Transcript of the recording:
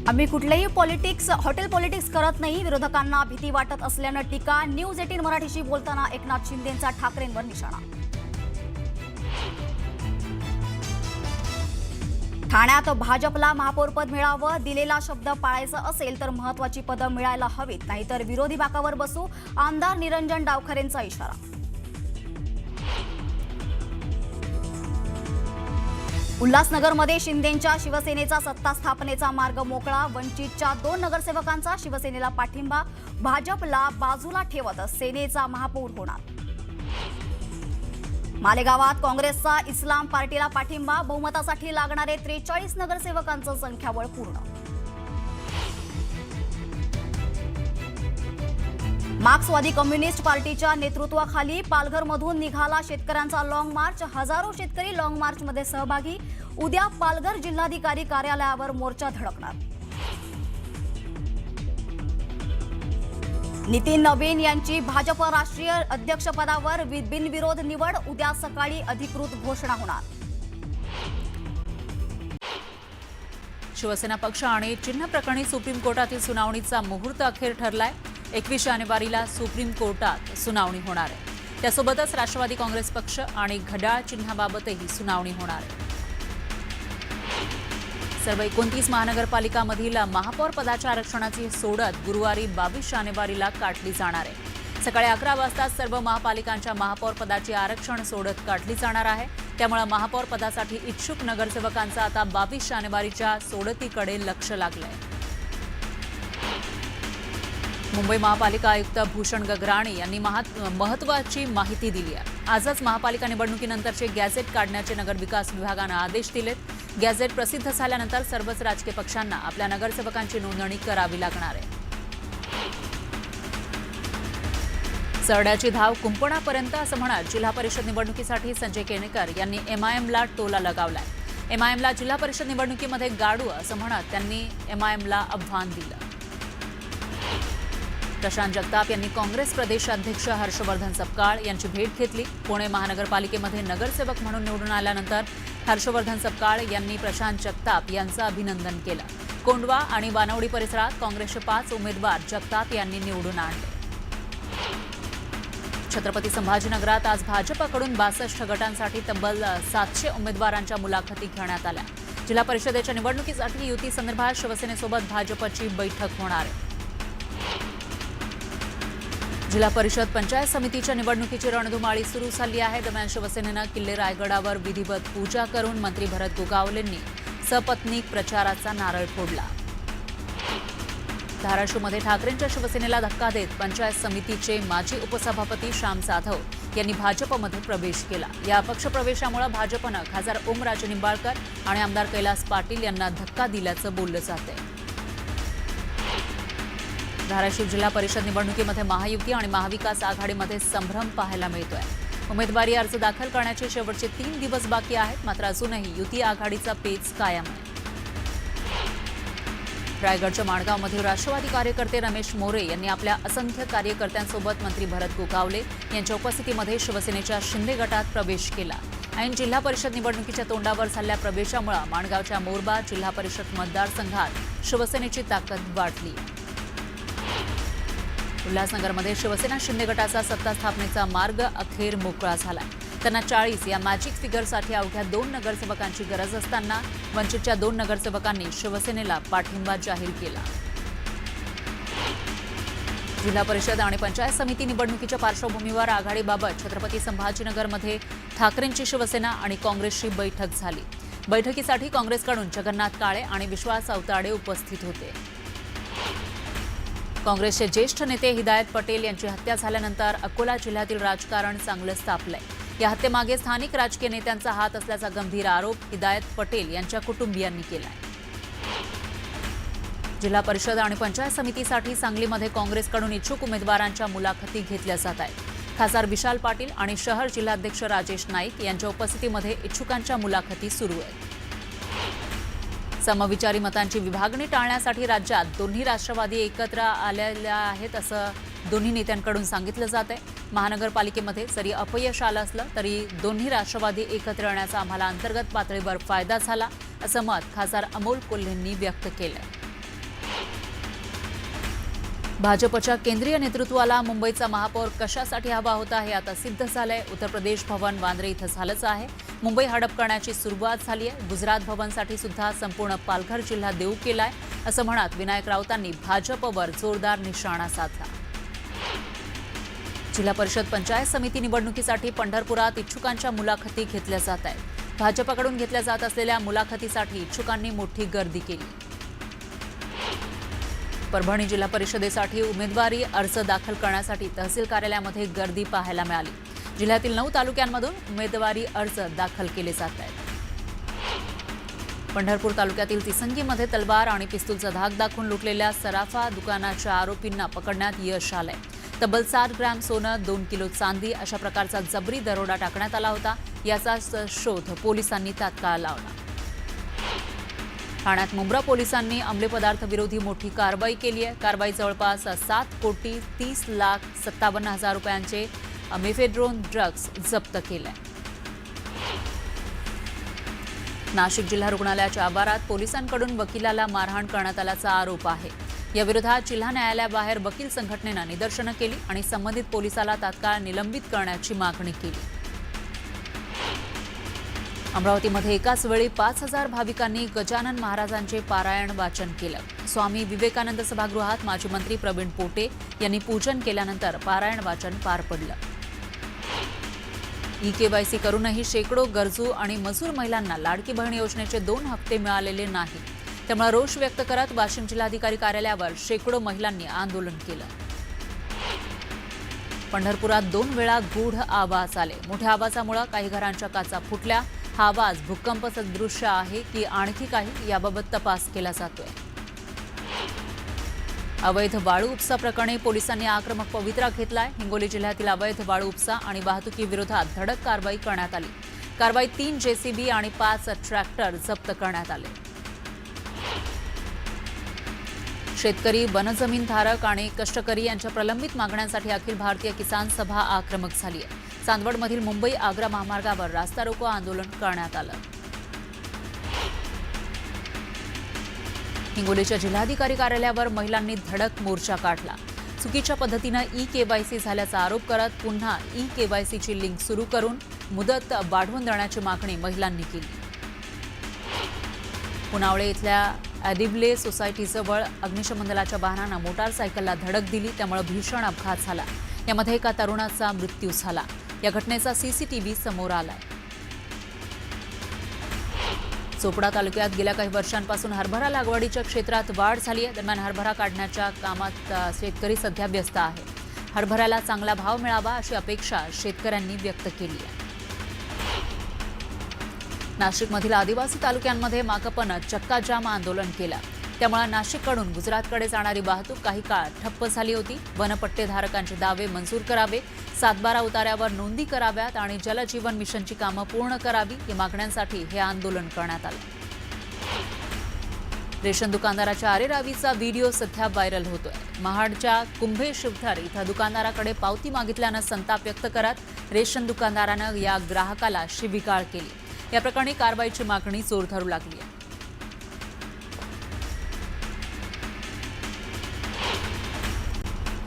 आम्ही कुठलेही hotel politics करत नाही. विरोधकांना भीती वाटत असल्यानं टीका. न्यूज 18 मराठीशी बोलताना एकनाथ शिंदेंचा ठाकरेंवर निशाणा. ठाण्यात भाजपला महापौरपद मिळावं. दिलेला शब्द पाळायचा असेल तर महत्त्वाची पदं मिळायला हवीत, नाहीतर विरोधी बाकावर बसू. आमदार निरंजन डावखरेंचा इशारा. उल्हासनगरमध्ये शिंदेंच्या शिवसेनेचा सत्ता स्थापनेचा मार्ग मोकळा. वंचितच्या 2 नगरसेवकांचा शिवसेनेला पाठिंबा. भाजपला बाजूला ठेवत सेनेचा महापौर होणार. मालेगावात काँग्रेसचा इस्लाम पार्टीला पाठिंबा. बहुमतासाठी लागणारे 43 नगरसेवकांचं संख्याबळ पूर्ण. मार्क्सवादी कम्युनिस्ट पार्टीच्या नेतृत्वाखाली पालघरमधून निघाला शेतकऱ्यांचा लॉंग मार्च. हजारो शेतकरी लॉंग मार्चमध्ये सहभागी. उद्या पालघर जिल्हाधिकारी कार्यालयावर मोर्चा धडकणार. नितीन नवीन यांची भाजप राष्ट्रीय अध्यक्षपदावर बिनविरोध निवड. उद्या सकाळी अधिकृत घोषणा होणार. शिवसेना पक्ष आणि चिन्ह प्रकरणी सुप्रीम कोर्टातील सुनावणीचा मुहूर्त अखेर ठरलाय. 21 जानेवारीला सुप्रीम कोर्टात सुनावणी होणार आहे. त्यासोबतच राष्ट्रवादी काँग्रेस पक्ष आणि घड्याळ चिन्हाबाबतही सुनावणी होणार आहे. सर्व 29 महानगरपालिकांमधील महापौर पदाच्या आरक्षणाची सोडत गुरुवारी 22 जानेवारीला काढली जाणार आहे. सकाळी 11 वाजता सर्व महापालिकांच्या महापौर पदाची आरक्षण सोडत काढली जाणार आहे. त्यामुळे महापौर पदासाठी इच्छुक नगरसेवकांचा आता 22 जानेवारीच्या सोडतीकडे लक्ष लागलंय. मुंबई महापालिका आयुक्त भूषण गगराणी यांनी महत्त्वाची माहिती दिली आहे. आजच महापालिका निवडणुकीनंतरचे गॅझेट काढण्याचे नगरविकास विभागानं आदेश दिलेत. गॅझेट प्रसिद्ध झाल्यानंतर सर्वच राजकीय पक्षांना आपल्या नगरसेवकांची नोंदणी करावी लागणार आहे. चरड्याची धाव कुंपणापर्यंत असं म्हणत जिल्हा परिषद निवडणुकीसाठी संजय केणेकर यांनी एमआयएमला टोला लगावलाय. एमआयएमला जिल्हा परिषद निवडणुकीमध्ये गाडू असं म्हणत त्यांनी एमआयएमला आव्हान दिलं. प्रशांत जगताप यांनी काँग्रेस प्रदेशाध्यक्ष हर्षवर्धन सपकाळ यांची भेट घेतली. पुणे महानगरपालिकेमध्ये नगरसेवक म्हणून निवडून आल्यानंतर हर्षवर्धन सपकाळ यांनी प्रशांत जगताप यांचं अभिनंदन केलं. कोंडवा आणि वानवडी परिसरात काँग्रेसचे 5 उमेदवार जगताप यांनी निवडून आणले. छत्रपती संभाजीनगरात आज भाजपकडून 62 गटांसाठी तब्बल 700 उमेदवारांच्या मुलाखती घेण्यात आल्या. जिल्हा परिषदेच्या निवडणुकीसाठी युती संदर्भात शिवसेनेसोबत भाजपची बैठक होणार आहे. जिल्हा परिषद पंचायत समितीच्या निवडणुकीची रणधुमाळी सुरू झाली आहे. दरम्यान शिवसेनेनं किल्ले रायगडावर विधिवत पूजा करून मंत्री भरत गोगावलेंनी सपत्नीक प्रचाराचा नारळ फोडला. धाराशिवमध्ये ठाकरेंच्या शिवसेनेला धक्का देत पंचायत समितीचे माजी उपसभापती श्याम जाधव यांनी भाजपमध्ये प्रवेश केला. या पक्षप्रवेशामुळे भाजपनं खासदार ओमराजे निंबाळकर आणि आमदार कैलास पाटील यांना धक्का दिल्याचं बोललं जातंय. धाराशिव जिल्हा परिषद निवडणुकीमध्ये महायुती आणि महाविकास आघाडीमध्ये संभ्रम पाहायला मिळतोय. उमेदवारी अर्ज दाखल करण्याचे शेवटचे 3 दिवस बाकी आहेत. मात्र अजूनही युती आघाडीचा पेच कायम आहे. रायगडच्या माणगावमधील राष्ट्रवादी कार्यकर्ते रमेश मोरे यांनी आपल्या असंख्य कार्यकर्त्यांसोबत मंत्री भरत गोगावले यांच्या उपस्थितीमध्ये शिवसेनेच्या शिंदे गटात प्रवेश केला. ऐन जिल्हा परिषद निवडणुकीच्या तोंडावर झालेल्या प्रवेशामुळे माणगावच्या मोरबा जिल्हा परिषद मतदारसंघात शिवसेनेची ताकद वाढली. उल्हासनगरमध्ये शिवसेना शिंदे गटाचा सत्ता स्थापनेचा मार्ग अखेर मोकळा झाला. त्यांना 40 या मॅजिक फिगरसाठी अवघ्या 2 नगरसेवकांची गरज असताना वंचितच्या 2 नगरसेवकांनी शिवसेनेला पाठिंबा जाहीर केला. जिल्हा परिषद आणि पंचायत समिती निवडणुकीच्या पार्श्वभूमीवर आघाडीबाबत छत्रपती संभाजीनगरमध्ये ठाकरेंची शिवसेना आणि काँग्रेसची बैठक झाली. बैठकीसाठी काँग्रेसकडून जगन्नाथ काळे आणि विश्वास अवताडे उपस्थित होते. काँग्रेसचे ज्येष्ठ नेते हिदायत पटेल यांची हत्या झाल्यानंतर अकोला जिल्ह्यातील राजकारण चांगलंच तापलंय. या हत्येमागे स्थानिक राजकीय नेत्यांचा हात असल्याचा गंभीर आरोप हिदायत पटेल यांच्या कुटुंबियांनी केलाय. जिल्हा परिषद आणि पंचायत समितीसाठी सांगलीमध्ये काँग्रेसकडून इच्छुक उमेदवारांच्या मुलाखती घेतल्या जात आहेत. खासदार विशाल पाटील आणि शहर जिल्हाध्यक्ष राजेश नाईक यांच्या उपस्थितीमध्ये इच्छुकांच्या मुलाखती सुरू आहेत. समविचारी मतांची विभागणी टाळण्यासाठी राज्यात दोन्ही राष्ट्रवादी एकत्र आलेल्या आहेत असं दोन्ही नेत्यांकडून सांगितलं जात आहे. महानगरपालिकेमध्ये जरी अपयश आलं असलं तरी दोन्ही राष्ट्रवादी एकत्र येण्याचा आम्हाला अंतर्गत पातळीवर फायदा झाला असं मत खासदार अमोल कोल्हेंनी व्यक्त केलंय. भाजपच्या केंद्रीय नेतृत्वाला मुंबईचा महापौर कशासाठी हवा होता हे आता सिद्ध झालंय. उत्तर प्रदेश भवन वांद्रे इथं झालंच आहे. मुंबई हडप करण्याची सुरुवात झाली आहे. गुजरात भवनसाठी सुद्धा संपूर्ण पालघर जिल्हा देऊ केलाय असं म्हणत विनायक राऊतांनी भाजपवर जोरदार निशाणा साधला. जिल्हा परिषद पंचायत समिती निवडणुकीसाठी पंढरपुरात इच्छुकांच्या मुलाखती घेतल्या जात आहेत. भाजपकडून घेतल्या जात असलेल्या मुलाखतीसाठी इच्छुकांनी मोठी गर्दी केली. परभणी जिल्हा परिषदेसाठी उमेदवारी अर्ज दाखल करण्यासाठी तहसील कार्यालयामध्ये गर्दी पाहायला मिळाली. जिल्ह्यातील 9 तालुक्यांमधून उमेदवारी अर्ज दाखल केले जात आहेत. पंढरपूर तालुक्यातील तिसंगीमध्ये तलवार आणि पिस्तूलचा धाक दाखवून लुटलेल्या सराफा दुकानाच्या आरोपींना पकडण्यात यश आलंय. तब्बल 7 ग्रॅम सोनं, 2 किलो चांदी अशा प्रकारचा जबरी दरोडा टाकण्यात आला होता. याचाच शोध पोलिसांनी तात्काळ लावला. ठाण्यात मुंब्रा पोलिसांनी अंमली पदार्थ विरोधी मोठी कारवाई केली आहे. कारवाई जवळपास 7,30,57,000 रुपयांचे मेफेड्रोन ड्रग्ज जप्त केले. नाशिक जिल्हा रुग्णालयाच्या आवारात पोलिसांकडून वकिलाला मारहाण करण्यात आल्याचा आरोप आहे. याविरोधात जिल्हा न्यायालयाबाहेर वकील संघटनेनं निदर्शनं केली आणि संबंधित पोलिसाला तात्काळ निलंबित करण्याची मागणी केली. अमरावतीमध्ये एकाच वेळी 5,000 भाविकांनी गजानन महाराजांचे पारायण वाचन केलं. स्वामी विवेकानंद सभागृहात माजी मंत्री प्रवीण पोटे यांनी पूजन केल्यानंतर पारायण वाचन पार पडलं. ई-केवायसी करूनही शेकडो गरजू आणि मजूर महिलांना लाडकी बहीण योजनेचे 2 हप्ते मिळालेले नाही. त्यामुळे रोष व्यक्त करत वाशिम जिल्हाधिकारी कार्यालयावर शेकडो महिलांनी आंदोलन केलं. पंढरपुरात 2 वेळा गूढ आवाज आले. मोठ्या आवाजामुळे काही घरांच्या काचा फुटल्या. हा आवाज भूकंप सदृश आहे की आणखी काही याबाबत तपास केला जातोय. अवैध वाळू उपसा प्रकरणी पोलिसांनी आक्रमक पवित्रा घेतलाय. हिंगोली जिल्ह्यातील अवैध वाळू उपसा आणि वाहतुकीविरोधात धडक कारवाई करण्यात आली. कारवाईत 3 जेसीबी आणि 5 ट्रॅक्टर जप्त करण्यात आले. शेतकरी, वनजमीन धारक आणि कष्टकरी यांच्या प्रलंबित मागण्यांसाठी अखिल भारतीय किसान सभा आक्रमक झाली आहे. चांदवडमधील मुंबई आग्रा महामार्गावर रास्ता रोको आंदोलन करण्यात आलं. हिंगोलीच्या जिल्हाधिकारी कार्यालयावर महिलांनी धडक मोर्चा काढला. चुकीच्या पद्धतीनं ई-केवायसी झाल्याचा आरोप करत पुन्हा ई-केवायसीची लिंक सुरू करून मुदत वाढवून देण्याची मागणी महिलांनी केली. पुनावळे इथल्या ॲडिब्ले सोसायटीजवळ अग्निशमन दलाच्या वाहनानं मोटारसायकलला धडक दिली. त्यामुळे भीषण अपघात झाला. यामध्ये एका तरुणाचा मृत्यू झाला. या घटनेचा सीसीटीव्ही समोर आलाय. चोपडा तालुक्यात गेल्या काही वर्षांपासून हरभरा लागवडीच्या क्षेत्रात वाढ झाली आहे. दरम्यान हरभरा काढण्याच्या कामात शेतकरी सध्या व्यस्त आहे. हरभऱ्याला चांगला भाव मिळावा अशी अपेक्षा शेतकऱ्यांनी व्यक्त केली आहे. नाशिकमधील आदिवासी तालुक्यांमध्ये माकपनं चक्काजाम आंदोलन केलं. त्यामुळे नाशिककडून गुजरातकडे जाणारी वाहतूक काही काळ ठप्प झाली होती. वनपट्टेधारकांचे दावे मंजूर करावे, 7/12 उतार्यावर नोंदी कराव्यात आणि जलजीवन मिशनची कामं पूर्ण करावी या मागण्यांसाठी हे आंदोलन करण्यात आलं. रेशन दुकानदाराच्या आरेरावीचा व्हिडिओ सध्या व्हायरल होतोय. महाडच्या कुंभे शिवथर इथं दुकानदाराकडे पावती मागितल्यानं संताप व्यक्त करत रेशन दुकानदारानं या ग्राहकाला शिवीगाळ केली. या प्रकरणी कारवाईची मागणी जोर धरू लागली आहे.